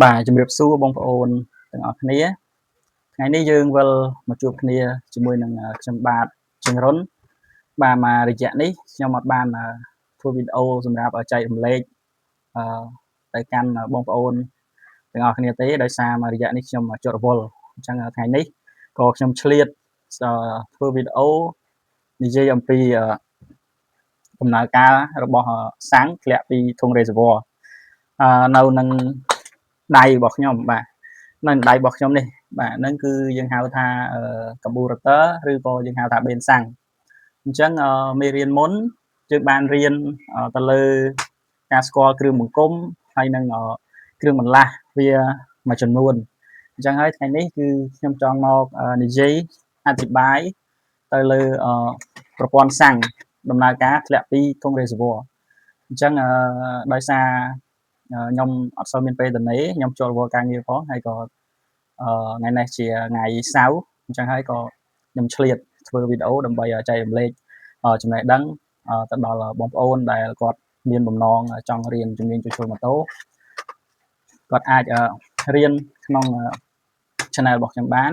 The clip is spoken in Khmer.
Bàជំរាបសួរបងប្អូនទាំងអស់គ្នាថ្ងៃនេះយើងវិលមកជួបគ្នាជាមួយនឹងខ្ញុំបាទជើងរុនបាទមករយៈនេះខ្ញុំអត់បានធ្វើវីដេអូសម្រាប់ចែករំលែកទៅកាន់បងប្អូនទាំងអស់គ្នាទេដោយសារមករយៈនេះខ្ញុំជាប់រវល់អញ្ចឹងថ្ងៃនេះក៏ខ្ញុំឆ្លៀតធ្វើវីដេអូនិយាយអំពីដំណើរការរបស់សាំងធ្លាក់ពីធុង reservoir នៅនឹងដៃរបស់ខ្ញុំបាទនៅដៃរបស់ខ្ញុំនេះបាទហ្នឹងគឺយើងហៅថាcarburetor ឬក៏យើងហៅថាបេនសាំងអញ្ចឹងមេរៀនមុនយើងបានរៀនទៅលើការស្គាល់គ្រឿងបង្គុំហើយនឹងគ្រឿងបន្លាស់វាមួយចំនួនអញ្ចឹងហើយថ្ងៃនេះគឺខ្ញុំចង់មកនិយាយអធិប្បាយទៅលើប្រព័ន្ធសាំងដំណើរការធ្លាក់ពីធុង reservoir អញ្ចឹងដោយសារខ្ញុំអត់សូវមានពេលទំនេរខ្ញុំជាប់រវល់ការងារផងហើយក៏ថ្ងៃនេះជាថ្ងៃសៅរ៍អញ្ចឹងហើយក៏ខ្ញុំឆ្លៀតធ្វើវីដេអូដើម្បីចែករំលែកចំណេះដឹងទៅដល់បងប្អូនដែលគាត់មានបំណងចង់រៀនជំនាញជួសជុលម៉ូតូគាត់អាចរៀនក្នុង channel របស់ខ្ញុំបាន